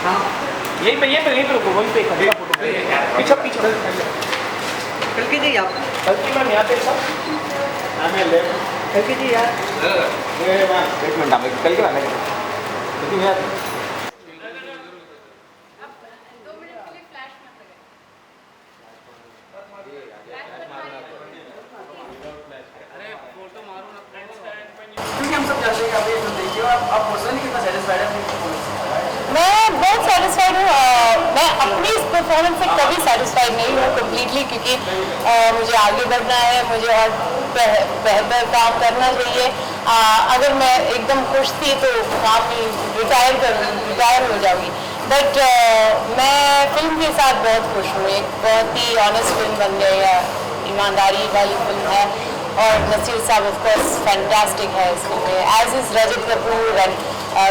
यहीं पे रुको, वहीं पे खड़े फोटो पीछे पीछे कल कीजिए आप हल्की मैम यहाँ पे सब कल कीजिए यार एक मिनट आप कल के आने लेकिन यार क्योंकि हम सब जानते हैं कि आप ये फिल्म देखिए और आप पर्सनली कितना सेटिस्फाइड हैं अपनी performance से? मैं बहुत सेटिस्फाइड हूँ। मैं अपनी इस परफॉर्मेंस से कभी सेटिस्फाइड नहीं हूँ कम्प्लीटली, क्योंकि मुझे आगे बढ़ना है, मुझे और बेहतर काम करना चाहिए। अगर मैं एकदम खुश थी तो काम रिटायर हो जाऊँगी, बट मैं फिल्म के साथ बहुत खुश हूँ। एक बहुत ही ऑनेस्ट फिल्म बन गई है, ईमानदारी वाली फिल्म है, और नसीर साहब ऑफ कोर्स फैंटास्टिक है इस फिल्म में, as is Rajat Kapoor and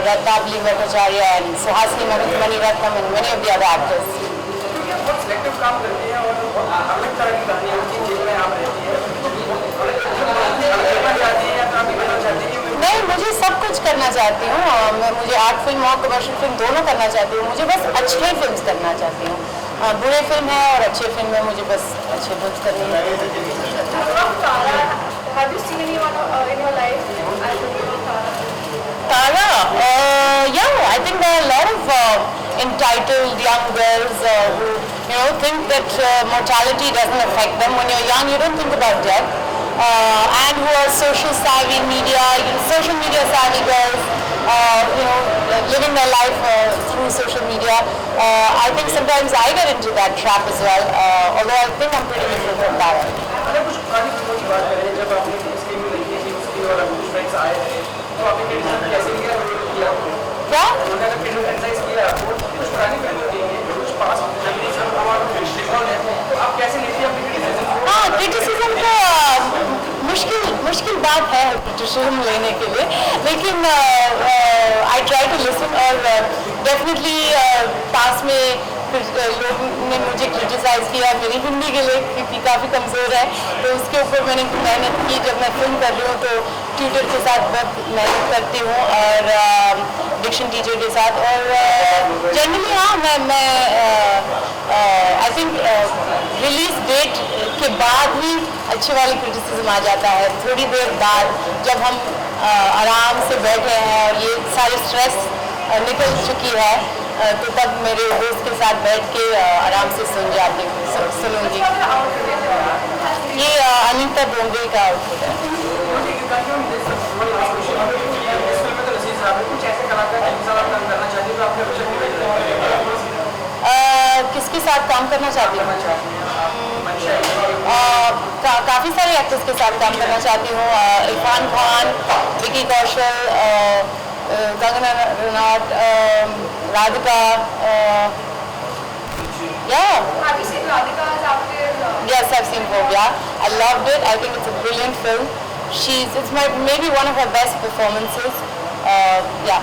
Ratnavali Bhattacharya and Suhasini Maniratnam and many of the other actors. क्योंकि आप बहुत सिलेक्टिव काम करते हैं और बहुत अलग तरह की कहानी होती है जिसमें आप रहती हैं, अलग करना चाहती हैं या काम करना चाहती हैं? नहीं, मुझे सब कुछ करना चाहती हूँ। मैं मुझे आर्ट फिल्म और कमर्शियल फिल्म दोनों करना चाहती हूँ। मुझे बस अच्छे फिल्म करना चाहती हूँ। बुरे फिल्म है और अच्छे फिल्म में मुझे बस अच्छे फिल्म करनी है। Have you seen anyone in your life as a Tara? Tara, yeah, I think there are a lot of entitled young girls who think that mortality doesn't affect them. When you're young, you don't think about death, and who are social savvy, social media savvy girls, living their life through social media. I think sometimes I get into that trap as well, although I think I'm pretty different from Tara. अगर कुछ पुरानी फिल्मों की बात करें, जब आपने इसके भी देखी थी उसकी और कुछ फ्रेंड्स आए थे तो आपने क्रिटिसिज्म कैसे लिया, रोल किया क्या? उन्होंने अगर क्रिटिसाइज किया आपको, कुछ पुरानी फिल्में देखी कुछ पास फेमिनिज्म और डिस्ट्रिक्ट है, तो आप कैसे लेती हैं अपनी क्रिटिसिज्म को? हाँ, क्रिटिसिज्म तो मुश्किल बात है क्रिटिसिज्म लेने के लिए, लेकिन आई ट्राई टू लिसन, और डेफिनेटली पास में लोगों ने मुझे क्रिटिसाइज़ किया मेरी हिंदी के लिए, क्योंकि काफ़ी कमज़ोर है, तो उसके ऊपर मैंने मेहनत की। जब मैं फिल्म कर रही हूँ तो ट्यूटर के साथ बहुत मेहनत करती हूँ और डिक्शन टीचर के साथ, और जनरली हाँ मैं आई थिंक रिलीज डेट के बाद ही अच्छे वाली क्रिटिसिज्म आ जाता है। थोड़ी देर बाद जब हम आराम से बैठे हैं और ये सारी स्ट्रेस निकल चुकी है, तो तब मेरे दोस्त के साथ बैठ के आराम से सुनूंगी। ये अनीता डोंगरे का आउटफिट है। किसके साथ काम करना चाहती हूँ? काफ़ी सारे एक्टर्स के साथ काम करना चाहती हूँ। Irfan Khan, Vicky Kaushal, Kangana Ranaut, Radhika, yeah. Have you seen Radhika's after? Yes, I've seen Phobia. I loved it. I think it's a brilliant film. It's maybe one of her best performances. Yeah.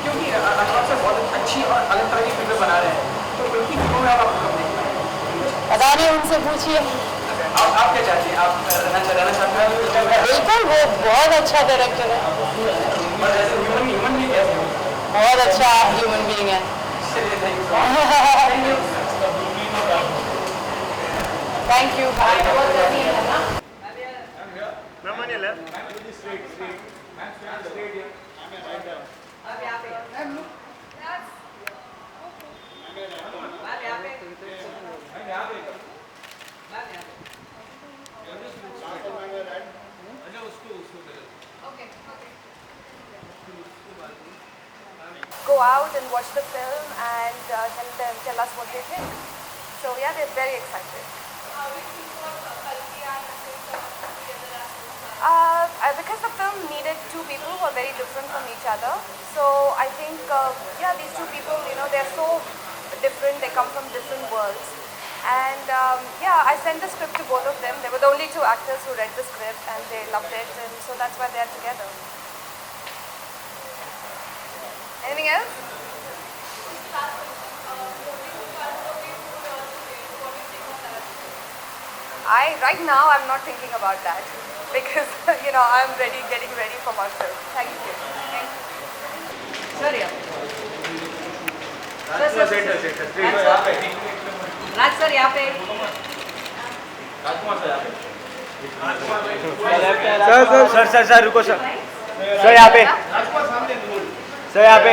क्योंकि अनुभव से बहुत अच्छी और अलग तरह की फिल्में बना रहे हैं, तो उनकी फिल्मों में आप कब देखते हैं? पता नहीं, उनसे पूछिए। आप क्या चाहते हैं? आप रहना चाहते हैं? बिल्कुल, वो बहुत अच्छा डायरेक्टर है, और जैसे ह्यूमन भी कैसे हो? बहुत अच्छा ह्यूमन बीइंग है। Thank you. Go out and watch the film and tell us what they think. So yeah, they're very excited. Because the film needed two people who are very different from each other. So I think these two people, they're so different. They come from different worlds. And I sent the script to both of them. They were the only two actors who read the script and they loved it, and so that's why they're together. Anything else? Right now I'm not thinking about that because I'm getting ready for my film. Thank you. Sir Raj sir यहाँ पे sir रुको sir यहाँ पे sir यहाँ पे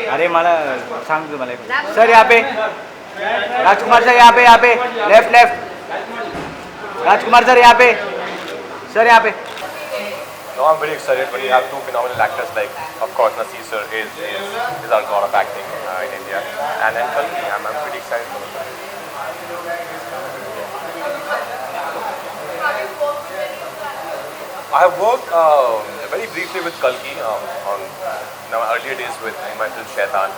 अरे मला सांगतो मला सर यहाँ पे राजकुमार सर यहाँ पे लेफ्ट राजकुमार सर यहाँ पे यहाँ पे No, I'm very excited when you have two phenomenal actors like, of course, Naseer sir is our god of acting in India, and then Kalki. I'm pretty excited for the film. I have worked very briefly with Kalki on earlier days in my film Shaitan,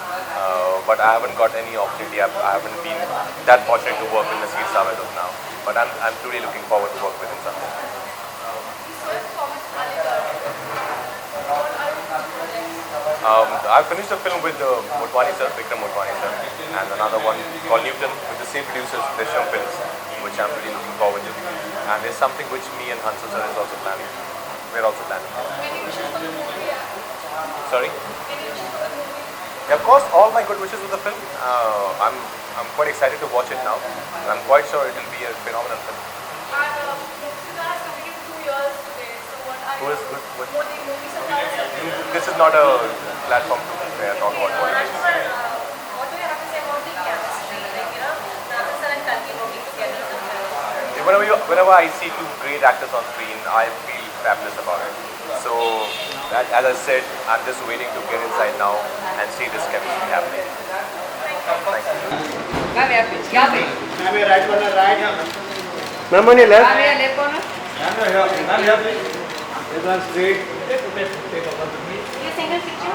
but I haven't got any opportunity. I haven't been that fortunate to work with Naseer Saab as of now, but I'm truly looking forward to work with him someday. I finished a film with Motwani sir, Vikram Motwani sir, and another one called Newton with the same producers, Desham Films, which I'm really looking forward to. And there's something which me and Hansel sir is also planning. We're also planning. Sorry? Yeah, of course, all my good wishes with the film. I'm quite excited to watch it now. I'm quite sure it will be a phenomenal film. Who is good? This is not a platform to talk about politics. Whenever I see two great actors on screen, I feel fabulous about it. So, as I said, I'm just waiting to get inside now and see this chemistry happening. Thank you. Ma'am यहाँ पे ma'am on your left ma'am यहाँ left corner straight ये single picture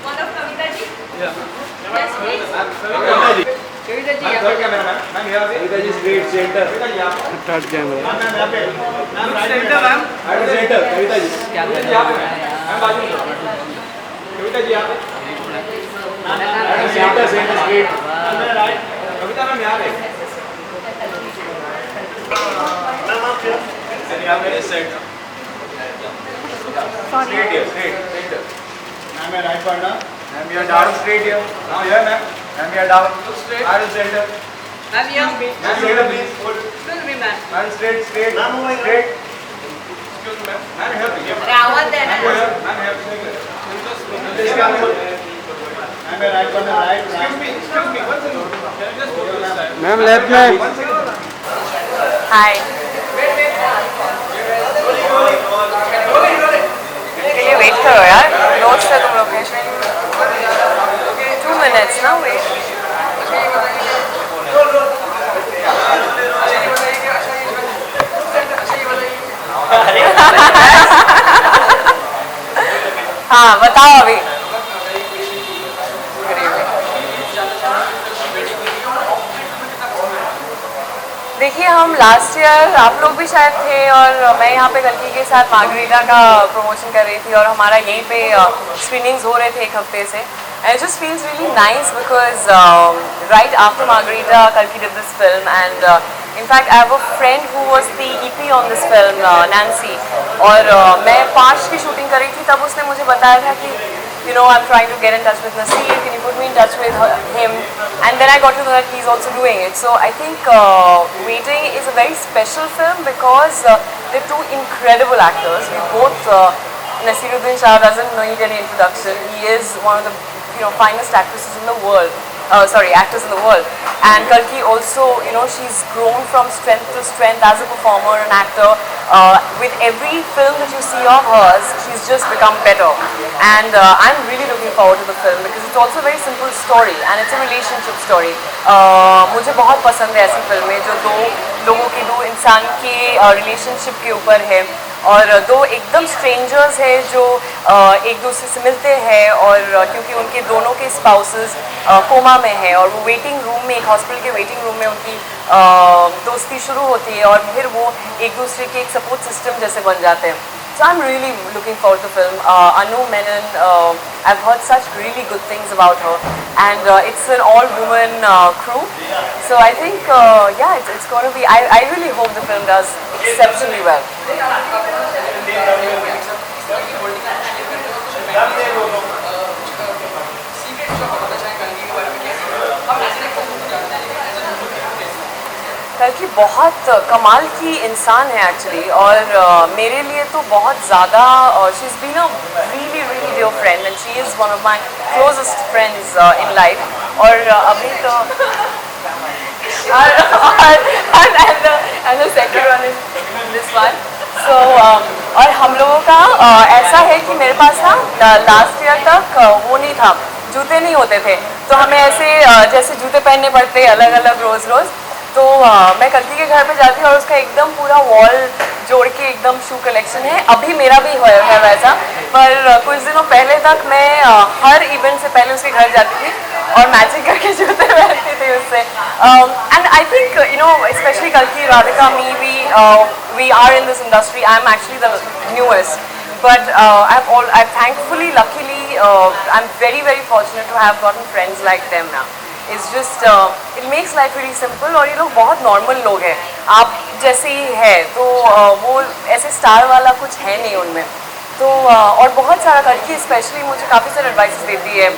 one of Kavita ji yes please Kavita ji यहाँ पे Kavita ji straight center third camera center ma'am center Kavita ji क्या ma'am बाजू में कविता जी यहाँ पे center straight कविता मैम यहाँ पे यहाँ पे side straight here straight ma'am right partner ma'am here down straight here now here ma'am here down straight arm center ma'am यहाँ ma'am center please hold excuse me ma'am ma'am straight straight excuse me ma'am here अरे आवाज देना ma'am here this camera ma'am right partner right excuse me one second can you just go to the side ma'am left में Hi. के लिए wait करो यार notes है तुम लोकेशन 2 minutes ना वेट हाँ बताओ अभी देखिए हम लास्ट ईयर आप लोग भी शायद थे और मैं यहाँ पे कल्की के साथ मार्गरीटा का प्रमोशन कर रही थी और हमारा यहीं पे स्क्रीनिंग्स हो रहे थे एक हफ्ते से and it just feels really nice because right after Margarita कल्की did this film and in fact I have a friend who was the EP on this film Nancy और मैं 5 की शूटिंग कर रही थी तब उसने मुझे बताया था कि you know I'm trying to get in touch with Naseer, can you put me in touch with him, and then I got to know that he's also doing it. So I think Waiting is a very special film because they're two incredible actors. We both Naseeruddin Shah doesn't need any introduction. He is one of the finest actresses in the world. Actors in the world. And Kalki also, she's grown from strength to strength as a performer and actor. With every film that you see of hers, she's just become better. And I'm really looking forward to the film because it's also a very simple story and it's a relationship story. मुझे बहुत पसंद है ऐसी फिल्में जो दो लोगों के दो इंसान के रिलेशनशिप के ऊपर है और दो एकदम स्ट्रेंजर्स है जो एक दूसरे से मिलते हैं और क्योंकि उनके दोनों के स्पाउसेस कोमा में है और वो वेटिंग रूम में एक हॉस्पिटल के वेटिंग रूम में उनकी दोस्ती शुरू होती है और फिर वो एक दूसरे के एक सपोर्ट सिस्टम जैसे बन जाते हैं. So I'm really looking forward to the film. Anu Menon, I've heard such really good things about her, and it's an all-woman crew. So I think, it's going to be. I really hope the film does exceptionally well. कल्कि बहुत कमाल की इंसान है actually, और मेरे लिए तो बहुत ज़्यादा she is been a really really dear friend and she is one of my closest friends in life. और अभी तो and the second one is this one. So और हम लोगों का ऐसा है कि मेरे पास ना लास्ट ईयर तक वो नहीं था, जूते नहीं होते थे, तो हमें ऐसे जैसे जूते पहनने पड़ते अलग अलग रोज़ रोज़। तो मैं कल्कि के घर पे जाती हूँ और उसका एकदम पूरा वॉल जोड़ के एकदम शू कलेक्शन है। अभी मेरा भी है वैसा, पर कुछ दिनों पहले तक मैं हर इवेंट से पहले उसके घर जाती थी और मैचिंग करके जूते पहनती थी उससे। And I think you know specially कल्कि, Radhika, we are in this industry. I'm actually the newest, but I've thankfully, luckily, I'm very very fortunate to have gotten friends like them now. It's just it makes life really simple, और ये लोग बहुत normal लोग हैं, आप जैसे ही है, तो वो ऐसे स्टार वाला कुछ है नहीं उनमें। तो और बहुत सारा करके स्पेशली मुझे काफ़ी सारे एडवाइस देती है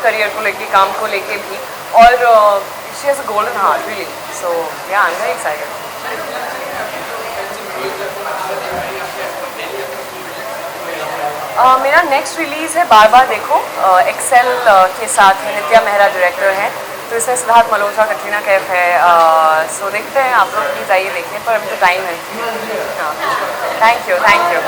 करियर को लेके, काम को लेके भी, और she has a golden heart really. So yeah I am very excited. मेरा नेक्स्ट रिलीज़ है बार बार देखो, एक्सेल के साथ है, नित्या मेहरा डायरेक्टर है, तो इसमें सिद्धार्थ मल्होत्रा, कटरीना कैफ है। सो देखते हैं, आप लोग प्लीज़ आइए देखिए, पर अभी तो टाइम है। हाँ, थैंक यू थैंक यू।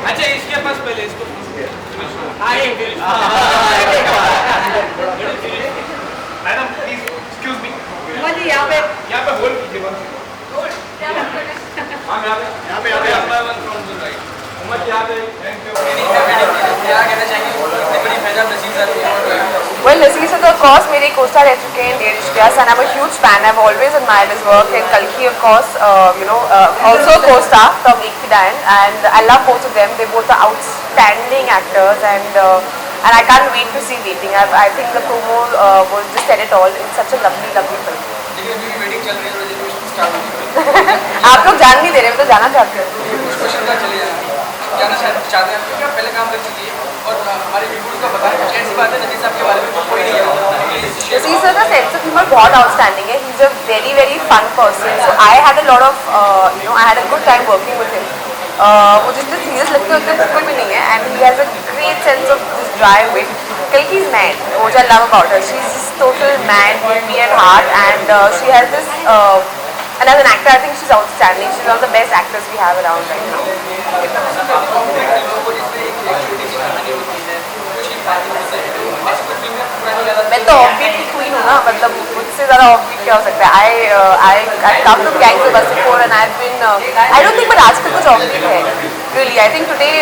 अच्छा इसके पास पहले इसको मैडम प्लीज एक्सक्यूज मी, यहाँ पे होल्ड कीजिए बस। हाँ यहाँ पे थैंक यू। क्या कहना चाहेंगे, इतनी बड़ी फैन नसीब साहब? Well, Naseer Sir, of course, मेरे co-star रह चुके हैं Dear Ishqiyas, and I'm a huge fan. I've always admired his work. And Kalki, of course, also a co-star from Ek Thi Dayan, and I love both of them. They both are outstanding actors, and I can't wait to see Waiting. I think the promo was just said it all. It's such a lovely, lovely film. लेकिन अभी waiting चल रही है, reservation start हो गई है। आप लोग जान नहीं दे रहे, मैं तो जाना चाहती हूँ। कुछ क्वेश्चन का चले जाना चाहते हैं, क्योंकि आप पहले काम कर चुकी है और हमारे व्यूअर्स को बताएं कैसी बात है नजीर साहब के बारे में कोई नहीं है। Naseer Sir का सेंस ऑफ ह्यूमर बहुत आउटस्टैंडिंग है। He's a very very fun person. So I had a lot of I had a good time working with him. वो जितने सीरियस लगते हैं उतने बिल्कुल भी नहीं है, and he has a great sense of this dry wit. Kalki is mad, which I love about her. She's this total mad, hippie at heart, and she has this. And as an actor, I think she's outstanding. She's one of the best actors we have around right now. मैं तो offbeat की queen हूँ ना, मतलब मुझसे ज़्यादा offbeat क्या हो सकता है। I come to gangs of Wasseypur and I've been I don't think, but आजकल कुछ ऑफबीट है really. I think today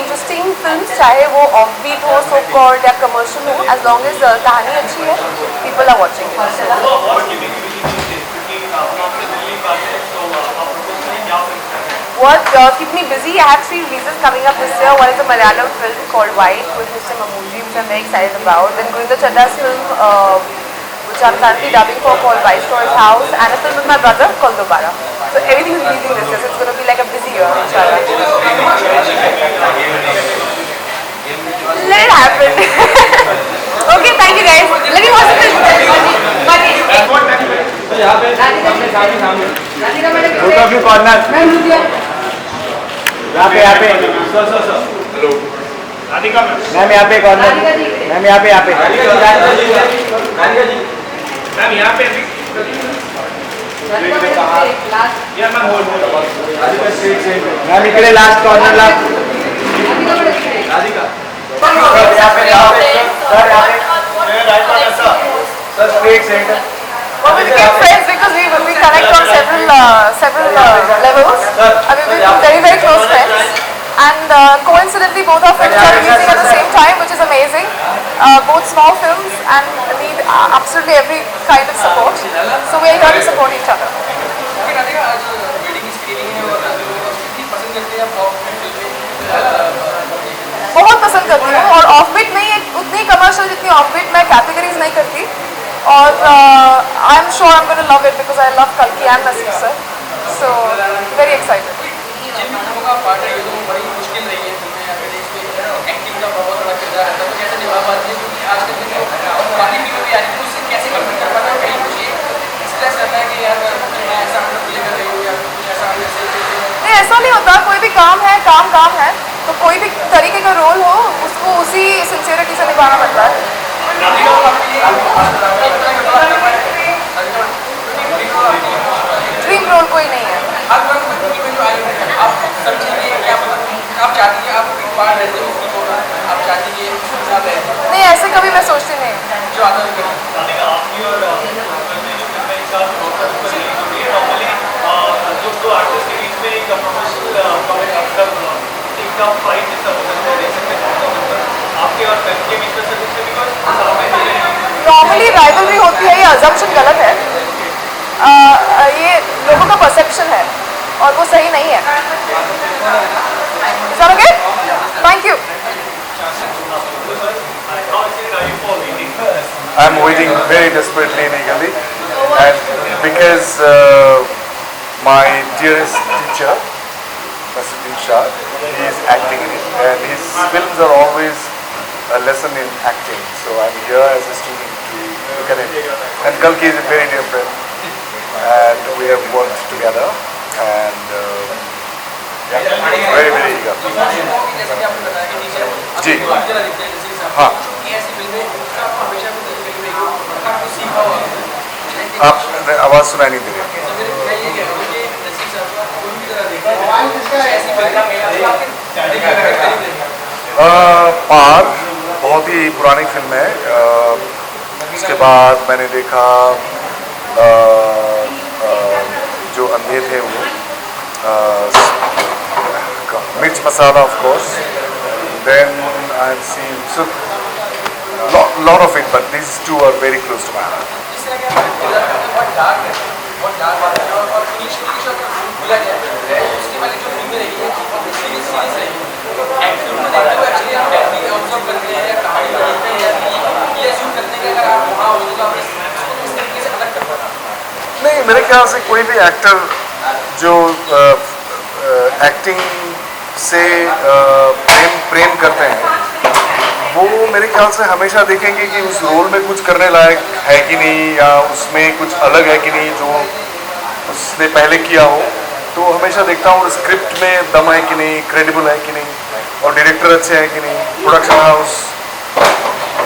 interesting films, चाहे वो ऑफबीट हो, so called या कमर्शियल हो, as long as कहानी अच्छी है, people are watching it. What keep me busy? I have 3 releases coming up this year. One is a Malayalam film called White with Mr. Mammootty, which I'm very excited about. Then Gurinder Chadda's film, which I'm currently dubbing for, called Viceroy's House, and a film with my brother called Dobara. So everything is releasing this year, so it's going to be like a busy year, inshallah. Let it happen. Okay, thank you guys. Let me watch the film. Both of you corner. यहाँ पे hello Radhika ma'am यहाँ पे corner, ma'am यहाँ पे ma'am यहाँ पे ma'am इकडे last corner ला Radhika sir straight centre. Well, we became friends because we connect on several levels. We've been very very close friends, and coincidentally both our films are releasing at the same time, which is amazing. Both small films and need absolutely every kind of support. So we are here to support each other. Okay Radhika, आज wedding की screening है और कितनी पसंद करते हैं आप of फिल्में? बहुत पसंद करती हूँ और ऑफ बीट नहीं, उतनी कमर्शियल जितनी ऑफ बीट मैं कैटेगरीज नहीं करती. और I am sure I am gonna love it because I love कल्कि and Naseer sir. So very excited. जिन भी फिल्मों का पार्ट है ये तो बड़ी मुश्किल रही है फिल्में, अगर इसमें एक्टिंग का बहुत बड़ा किरदार रहता है तो कैसे निभा पाती है? क्योंकि आजकल के जो बाकी फिल्में भी आ रही है उससे कैसे कंपेयर कर पाता है? कहीं मुझे स्ट्रेस रहता है कि यार मैं ऐसा प्ले कर रही हूँ या कुछ ऐसा नहीं, ऐसा नहीं होता. कोई भी काम है, काम है. तो कोई भी तरीके का रोल हो उसको उसी सिंसियरिटी से निभाना पड़ता है. ड्रीम रोल कोई नहीं है. हर बार फिल्म में जो आई है आप समझेंगे कि आप चाहती हैं, आप एक पार्ट रहते हो उसकी, आप चाहती हैं आप रहते हो नहीं, ऐसे कभी मैं सोचती नहीं. जो आता है नॉर्मली राइवलरी होती है, ये अजम्पशन गलत है. ये लोगों का परसेप्शन है और वो सही नहीं है. Okay, thank you. I'm waiting very desperately and eagerly, and because my dearest teacher, Nasruddin Shah, he is acting in it, and his films are always a lesson in acting. So I'm here as a student to look at it. And Kalki is very dear friend, and we have worked together, and yeah, very very eager. जैसे कि आपने बताया कि teacher जी. जरा दिखते हैं जैसे साहब हाँ. कि ऐसी फिल्में आपको हमेशा कुछ आपको सीखा हुआ आप आवाज़ सुनाई नहीं दे रही. तो फिर मैं ये कह रहा हूँ कि नसीर साहब को कोई भी तरह देखते हैं ऐसी फिल्में पार बहुत ही पुरानी फिल्म है. उसके बाद मैंने देखा जो अंधे थे वो, Mirch Masala of course. Then I have seen so lot of it, but these two are very close to my heart. जिस तरह के आप किरदार करते हैं बहुत डार्क है, बहुत डार्क बात है और इंग्लिश और बोला जाए उसके वाली जो फिल्में रही है और सीरीज रही है एक्चुअली में देखते हो एक्चुअली आप बैटरी ऑब्जर्व करते हैं या कहानी को देखते हैं या ये एज्यूम करते हैं कि अगर आप वहाँ होते तो आप इसको किस तरीके से अलग कर पाते हैं? नहीं, मेरे ख्याल से कोई भी एक्टर जो एक्टिंग से प्रेम करते हैं वो मेरे ख्याल से हमेशा देखेंगे कि उस रोल में कुछ करने लायक है कि नहीं, या उसमें कुछ अलग है कि नहीं जो उसने पहले किया हो. तो हमेशा देखता हूँ स्क्रिप्ट में दम है कि नहीं, क्रेडिबल है कि नहीं, और डायरेक्टर अच्छे हैं कि नहीं, प्रोडक्शन हाउस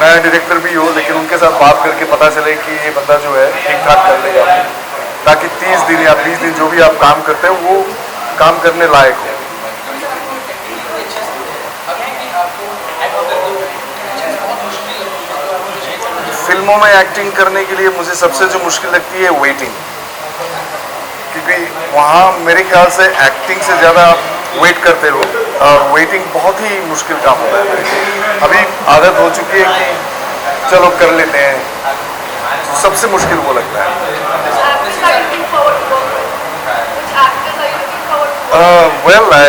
नया डायरेक्टर भी हो लेकिन उनके साथ बात करके पता चले कि ये बंदा जो है ठीक ठाक कर लेगा, ताकि 30 दिन या 20 दिन जो भी आप काम करते हैं वो काम करने लायक हो. फिल्मों में एक्टिंग करने के लिए मुझे सबसे जो मुश्किल लगती है वेटिंग, क्योंकि वहाँ मेरे ख्याल से एक्टिंग से ज़्यादा वेट करते हो और वेटिंग बहुत ही मुश्किल काम होता है. अभी आदत हो चुकी है कि चलो कर लेते हैं, सबसे मुश्किल वो लगता है. Well, I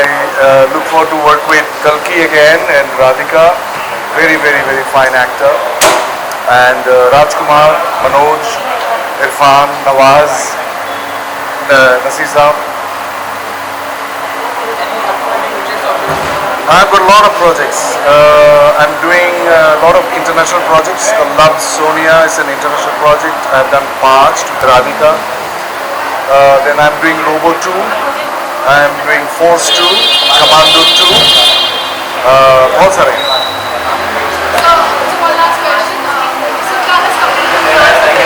look forward to work with Kalki again and Radhika, very fine actor, and Rajkumar, Manoj, Irfan, Nawaz, Nasir Saab. I've got a lot of projects. I'm doing a lot of international projects. Love Sonia is an international project. I've done Paanch with Radhika. Then I'm doing Robo 2. I'm doing Force 2, Commando 2. बहुत सारे. So one last question. Sarkar has completed yours today.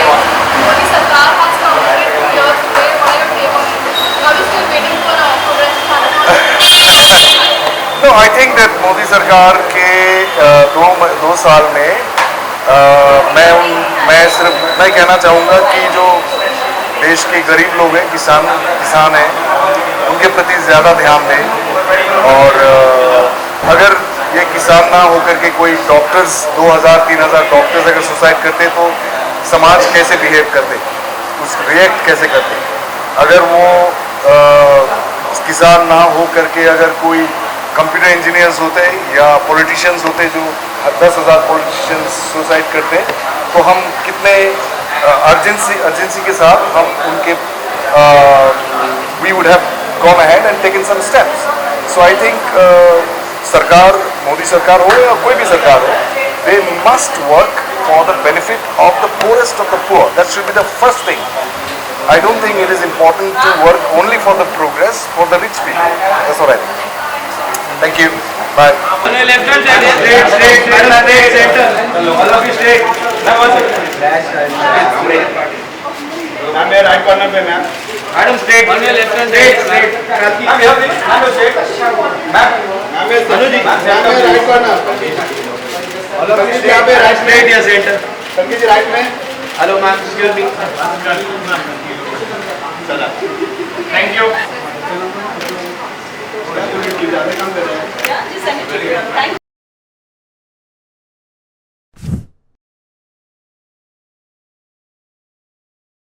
Modi Sarkar has completed yours today. What are your take on it? Now you're still waiting for a progress. No, I think that Modi सरकार के 2 साल में मैं सिर्फ मैं कहना चाहूँगा कि जो देश के गरीब लोग हैं, किसान हैं, उनके प्रति ज़्यादा ध्यान दें. और अगर ये किसान ना होकर के कोई डॉक्टर्स 2000-3000 डॉक्टर्स अगर सुसाइड करते तो समाज कैसे बिहेव करते, उस रिएक्ट कैसे करते। अगर वो किसान ना हो करके अगर कोई कंप्यूटर इंजीनियर्स होते या पॉलिटिशियंस होते जो 10,000 पॉलिटिशियंस सुसाइड करते तो हम कितने अर्जेंसी के साथ हम उनके we would have gone ahead and taken some steps. So I think सरकार, मोदी सरकार हो या कोई भी सरकार हो, they must work for the benefit of the poorest of the poor. That should be the first thing. I don't think it is important to work only for the progress for the rich people. That's what I think. Thank you. Bye. On your left hand side, straight, center. All of you straight. Now one second. Ma'am मेरे right corner पे ma'am. Madam straight. On your left hand side, straight. Ma'am यहाँ please, ma'am straight। Ma'am मेरे Anuji, ma'am मेरे right corner. All of you यहाँ पे right में, straight या center. संगीत जी राइट में। Hello ma'am, excuse me. चला।